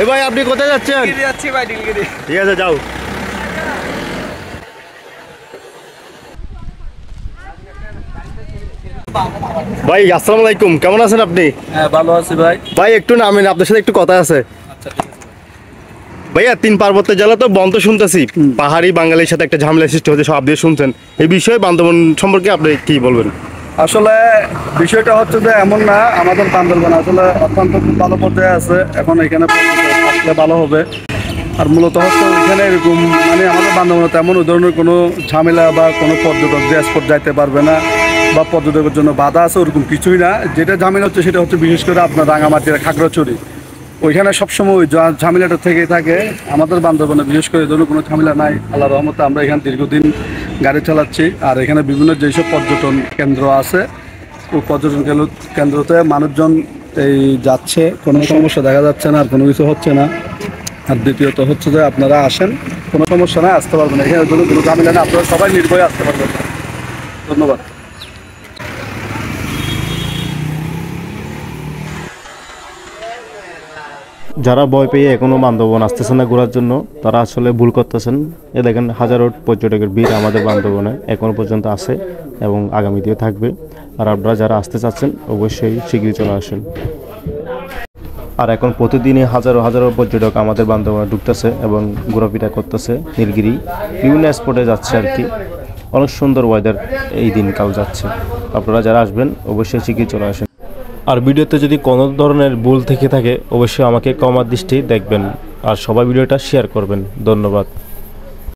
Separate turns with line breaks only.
এ ভাই আপনি কোথায় যাচ্ছেন?
যাচ্ছি ভাই নীলগিরি।
ঠিক আছে যাও। ভাই আসসালামু আলাইকুম, কেমন আছেন আপনি?
হ্যাঁ ভালো আছি ভাই।
ভাই একটু নামেন, আপনার সাথে একটু কথা আছে। ভাইয়া 3 পার্বত্য জেলা তো বন্ধ শুনতেছি, পাহাড়ি বাঙালির সাথে একটা ঝামেলা সৃষ্টি হচ্ছে, সব দিয়ে শুনছেন। এই বিষয়ে বান্দরবন সম্পর্কে আপনি কি বলবেন?
আসলে বিষয়টা হচ্ছে যে এমন না, আমাদের বান্দরবান আসলে অত্যন্ত খুব ভালো পর্যায়ে আছে। এখন এখানে আসলে ভালো হবে। আর মূলত হচ্ছে এখানে এরকম মানে আমাদের বান্দরবানে তেমন ওই ধরনের কোনো ঝামেলা বা কোনো পর্যটক যে স্পট যাইতে পারবে না বা পর্যটকের জন্য বাধা আছে ওরকম কিছুই না। যেটা ঝামেলা হচ্ছে সেটা হচ্ছে বিশেষ করে আপনার রাঙামাটির খাগড়াছড়ি, ওইখানে সবসময় ওই ঝামেলাটা থেকেই থাকে। আমাদের বান্দরবানে বিশেষ করে এই ধরনের কোনো ঝামেলা নাই, আল্লাহর রহমতে। আমরা এখানে দীর্ঘদিন গাড়ি চালাচ্ছি, আর এখানে বিভিন্ন যেসব পর্যটন কেন্দ্র আছে ওই পর্যটন কেন্দ্রতে মানুষজন এই যাচ্ছে, কোনো সমস্যা দেখা যাচ্ছে না, আর কোনো কিছু হচ্ছে না। আর দ্বিতীয়ত হচ্ছে যে আপনারা আসেন, কোনো সমস্যা নাই, আসতে পারবেন। এখানে কোনো ঝামেলা না, আপনারা সবাই নির্ভয়ে আসতে পারবেন। ধন্যবাদ।
যারা ভয় পেয়ে এখনো বান্দরবন আসতেছেন না ঘোরার জন্য, তারা আসলে ভুল করতেছেন। এ দেখেন হাজারো পর্যটকের ভিড় আমাদের বান্দরবনে এখনো পর্যন্ত আছে এবং আগামীতেও থাকবে। আর আপনারা যারা আসতে চাচ্ছেন অবশ্যই শীঘ্রই চলে আসেন। আর এখন প্রতিদিনই হাজারো হাজারো পর্যটক আমাদের বান্দরবনে ঢুকতেছে এবং ঘোরাফেরা করতেছে। নীলগিরি বিভিন্ন স্পটে যাচ্ছে আর কি। অনেক সুন্দর ওয়েদার এই দিনকাল যাচ্ছে। আপনারা যারা আসবেন অবশ্যই শীঘ্রই চলে আসেন। আর ভিডিওতে যদি কোনো ধরনের ভুল থেকে থাকে অবশ্যই আমাকে কমার দৃষ্টি দেখবেন, আর সবাই ভিডিওটা শেয়ার করবেন। ধন্যবাদ।